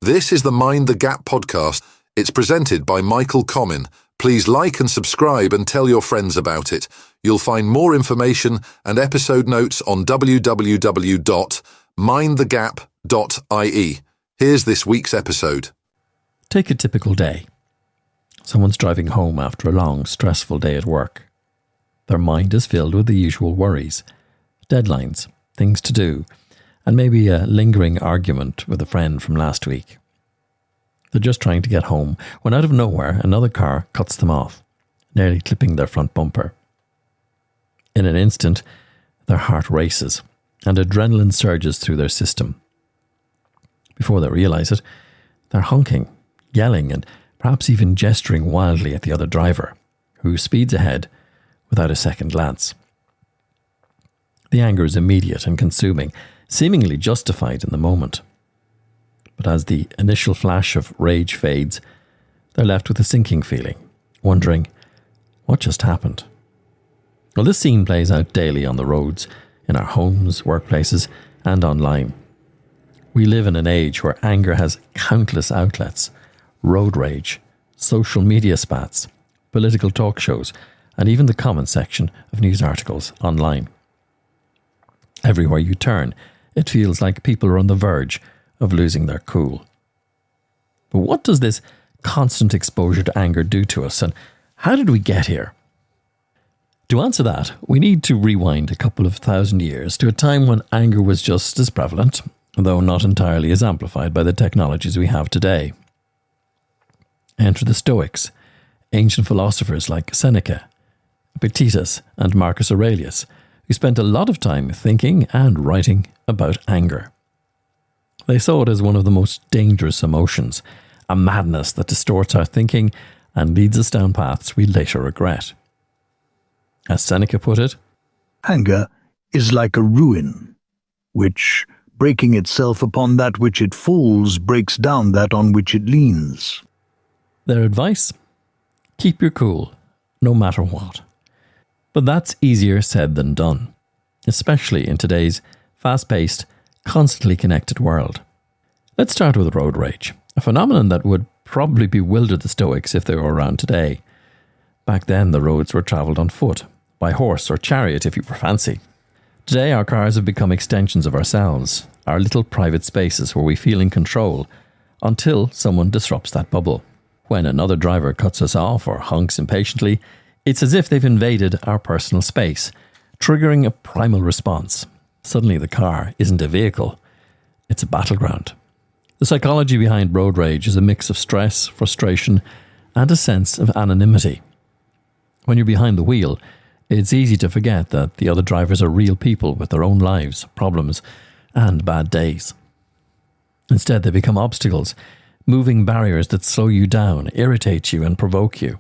This is the Mind the Gap podcast. It's presented by Michael Comyn. Please like and subscribe and tell your friends about it. You'll find more information and episode notes on www.mindthegap.ie. Here's this week's episode. Take a typical day. Someone's driving home after a long, stressful day at work. Their mind is filled with the usual worries, deadlines, things to do, and maybe a lingering argument with a friend from last week. They're just trying to get home when out of nowhere another car cuts them off, nearly clipping their front bumper. In an instant, their heart races and adrenaline surges through their system. Before they realise it, they're honking, yelling, and perhaps even gesturing wildly at the other driver, who speeds ahead without a second glance. The anger is immediate and consuming, seemingly justified in the moment. But as the initial flash of rage fades, they're left with a sinking feeling, wondering, what just happened? Well, this scene plays out daily on the roads, in our homes, workplaces, and online. We live in an age where anger has countless outlets: road rage, social media spats, political talk shows, and even the comment section of news articles online. Everywhere you turn, it feels like people are on the verge of losing their cool. But what does this constant exposure to anger do to us, and how did we get here? To answer that, we need to rewind a couple of thousand years to a time when anger was just as prevalent, though not entirely as amplified by the technologies we have today. Enter the Stoics, ancient philosophers like Seneca, Epictetus, and Marcus Aurelius, who spent a lot of time thinking and writing about anger. They saw it as one of the most dangerous emotions, a madness that distorts our thinking and leads us down paths we later regret. As Seneca put it, anger is like a ruin, which, breaking itself upon that which it falls, breaks down that on which it leans. Their advice? Keep your cool, no matter what. But that's easier said than done, especially in today's fast-paced, constantly connected world. Let's start with road rage, a phenomenon that would probably bewilder the Stoics if they were around today. Back then, the roads were travelled on foot, by horse or chariot if you were fancy. Today, our cars have become extensions of ourselves, our little private spaces where we feel in control, until someone disrupts that bubble. When another driver cuts us off or honks impatiently, it's as if they've invaded our personal space, triggering a primal response. Suddenly the car isn't a vehicle, it's a battleground. The psychology behind road rage is a mix of stress, frustration, and a sense of anonymity. When you're behind the wheel, it's easy to forget that the other drivers are real people with their own lives, problems, and bad days. Instead, they become obstacles, moving barriers that slow you down, irritate you, and provoke you.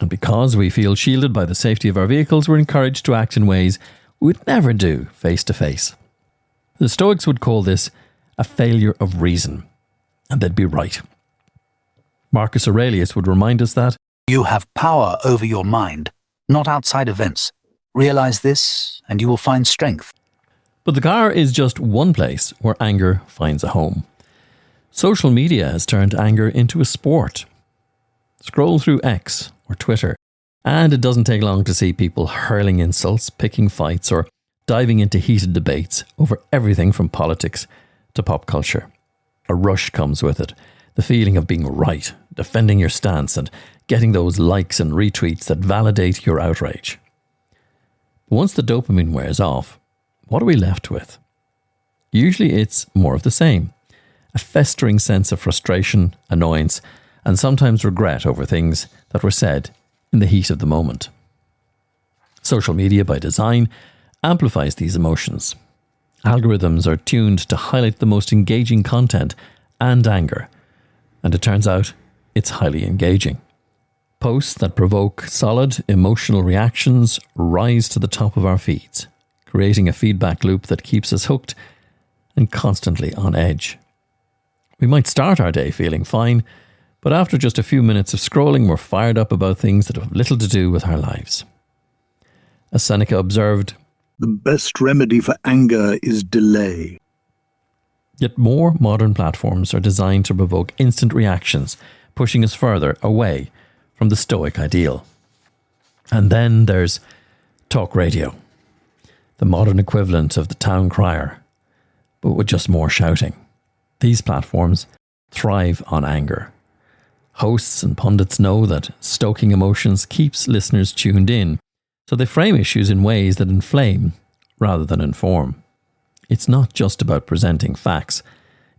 And because we feel shielded by the safety of our vehicles, we're encouraged to act in ways we would never do face to face. The Stoics would call this a failure of reason, and they'd be right. Marcus Aurelius would remind us that you have power over your mind, not outside events. Realize this, and you will find strength. But the car is just one place where anger finds a home. Social media has turned anger into a sport. Scroll through X or Twitter, and it doesn't take long to see people hurling insults, picking fights, or diving into heated debates over everything from politics to pop culture. A rush comes with it, the feeling of being right, defending your stance, and getting those likes and retweets that validate your outrage. But once the dopamine wears off, what are we left with? Usually it's more of the same. A festering sense of frustration, annoyance, and sometimes regret over things that were said in the heat of the moment. Social media, by design, amplifies these emotions. Algorithms are tuned to highlight the most engaging content and anger, and it turns out it's highly engaging. Posts that provoke solid emotional reactions rise to the top of our feeds, creating a feedback loop that keeps us hooked and constantly on edge. We might start our day feeling fine, but after just a few minutes of scrolling, we're fired up about things that have little to do with our lives. As Seneca observed, "The best remedy for anger is delay." Yet more modern platforms are designed to provoke instant reactions, pushing us further away from the Stoic ideal. And then there's talk radio, the modern equivalent of the town crier, but with just more shouting. These platforms thrive on anger. Hosts and pundits know that stoking emotions keeps listeners tuned in, so they frame issues in ways that inflame rather than inform. It's not just about presenting facts,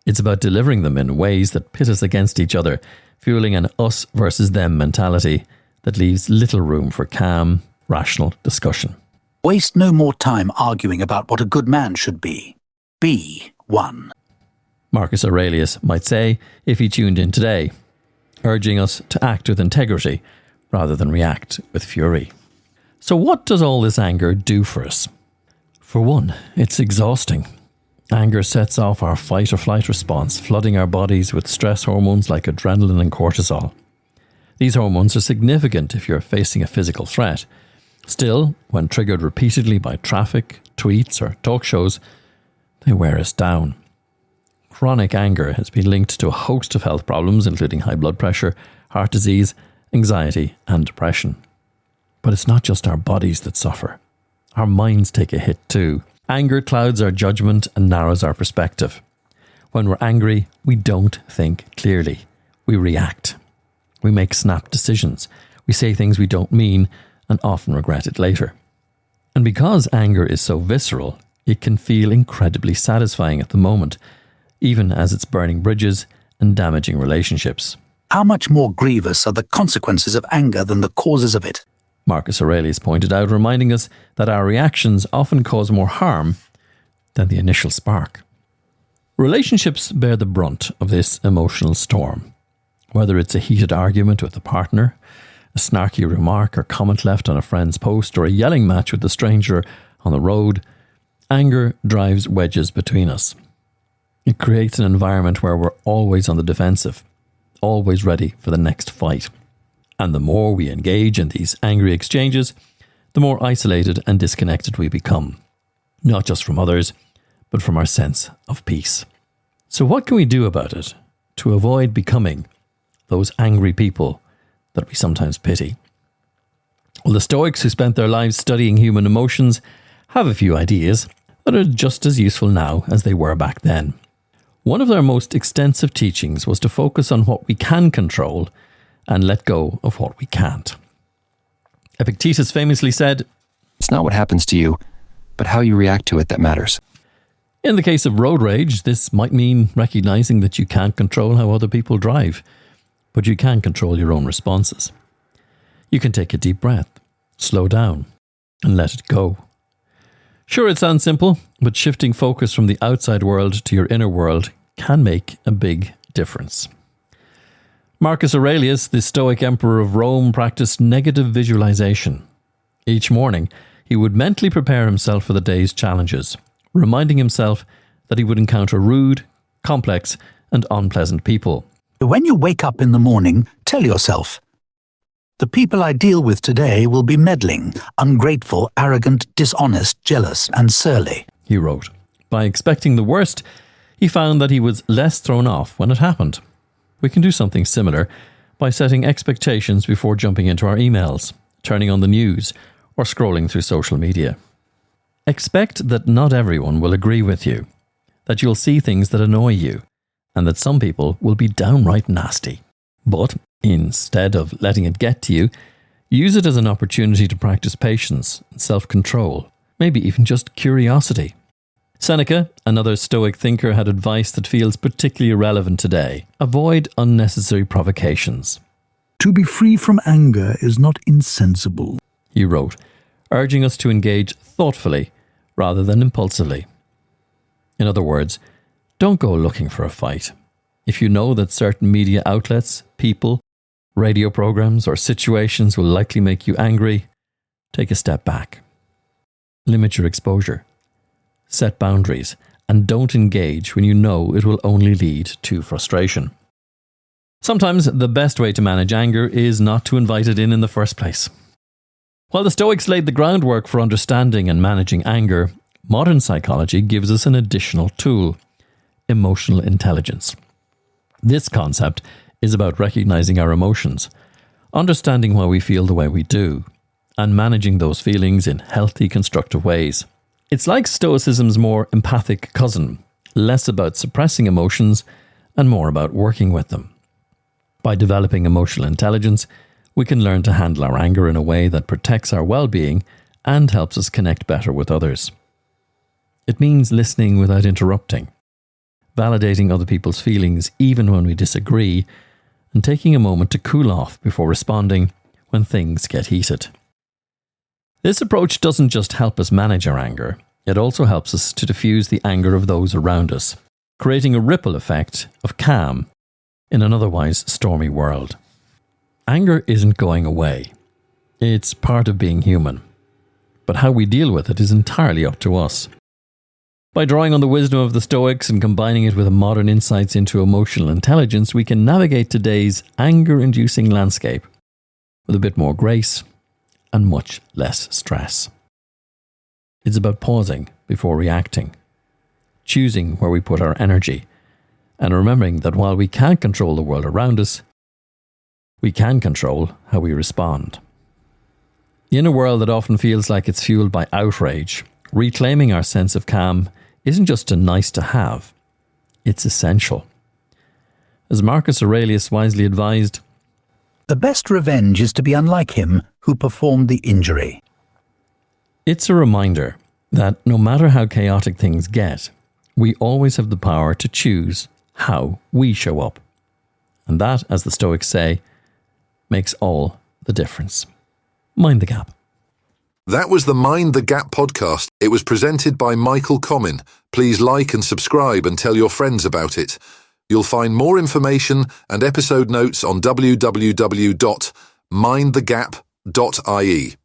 it's about delivering them in ways that pit us against each other, fueling an us versus them mentality that leaves little room for calm, rational discussion. Waste no more time arguing about what a good man should be. Be one. Marcus Aurelius might say if he tuned in today, urging us to act with integrity rather than react with fury. So what does all this anger do for us? For one, it's exhausting. Anger sets off our fight or flight response, flooding our bodies with stress hormones like adrenaline and cortisol. These hormones are significant if you're facing a physical threat. Still, when triggered repeatedly by traffic, tweets or talk shows, they wear us down. Chronic anger has been linked to a host of health problems, including high blood pressure, heart disease, anxiety and depression. But it's not just our bodies that suffer. Our minds take a hit too. Anger clouds our judgment and narrows our perspective. When we're angry, we don't think clearly. We react. We make snap decisions. We say things we don't mean and often regret it later. And because anger is so visceral, it can feel incredibly satisfying at the moment, even as it's burning bridges and damaging relationships. How much more grievous are the consequences of anger than the causes of it? Marcus Aurelius pointed out, reminding us that our reactions often cause more harm than the initial spark. Relationships bear the brunt of this emotional storm. Whether it's a heated argument with a partner, a snarky remark or comment left on a friend's post, or a yelling match with a stranger on the road, anger drives wedges between us. It creates an environment where we're always on the defensive, always ready for the next fight. And the more we engage in these angry exchanges, the more isolated and disconnected we become, not just from others, but from our sense of peace. So what can we do about it to avoid becoming those angry people that we sometimes pity? Well, the Stoics, who spent their lives studying human emotions, have a few ideas that are just as useful now as they were back then. One of their most extensive teachings was to focus on what we can control and let go of what we can't. Epictetus famously said, "It's not what happens to you, but how you react to it that matters." In the case of road rage, this might mean recognizing that you can't control how other people drive, but you can control your own responses. You can take a deep breath, slow down, and let it go. Sure, it sounds simple, but shifting focus from the outside world to your inner world can make a big difference. Marcus Aurelius, the Stoic emperor of Rome, practiced negative visualization. Each morning, he would mentally prepare himself for the day's challenges, reminding himself that he would encounter rude, complex, and unpleasant people. When you wake up in the morning, tell yourself, the people I deal with today will be meddling, ungrateful, arrogant, dishonest, jealous, and surly, he wrote. By expecting the worst, he found that he was less thrown off when it happened. We can do something similar by setting expectations before jumping into our emails, turning on the news, or scrolling through social media. Expect that not everyone will agree with you, that you'll see things that annoy you, and that some people will be downright nasty. But instead of letting it get to you, use it as an opportunity to practice patience and self-control, maybe even just curiosity. Seneca, another Stoic thinker, had advice that feels particularly relevant today. Avoid unnecessary provocations. To be free from anger is not insensible, he wrote, urging us to engage thoughtfully rather than impulsively. In other words, don't go looking for a fight. If you know that certain media outlets, people, radio programs, or situations will likely make you angry, take a step back. Limit your exposure. Set boundaries, and don't engage when you know it will only lead to frustration. Sometimes the best way to manage anger is not to invite it in the first place. While the Stoics laid the groundwork for understanding and managing anger, modern psychology gives us an additional tool: emotional intelligence. This concept is about recognizing our emotions, understanding why we feel the way we do, and managing those feelings in healthy, constructive ways. It's like Stoicism's more empathic cousin, less about suppressing emotions and more about working with them. By developing emotional intelligence, we can learn to handle our anger in a way that protects our well-being and helps us connect better with others. It means listening without interrupting, validating other people's feelings even when we disagree, and taking a moment to cool off before responding when things get heated. This approach doesn't just help us manage our anger, it also helps us to diffuse the anger of those around us, creating a ripple effect of calm in an otherwise stormy world. Anger isn't going away. It's part of being human. But how we deal with it is entirely up to us. By drawing on the wisdom of the Stoics and combining it with modern insights into emotional intelligence, we can navigate today's anger-inducing landscape with a bit more grace and much less stress. It's about pausing before reacting, choosing where we put our energy, and remembering that while we can't control the world around us, we can control how we respond. In a world that often feels like it's fueled by outrage, reclaiming our sense of calm isn't just a nice to have, it's essential. As Marcus Aurelius wisely advised, "The best revenge is to be unlike him who performed the injury." It's a reminder that no matter how chaotic things get, we always have the power to choose how we show up. And that, as the Stoics say, makes all the difference. Mind the gap. That was the Mind the Gap podcast. It was presented by Michael Comyn. Please like and subscribe and tell your friends about it. You'll find more information and episode notes on www.mindthegap.ie.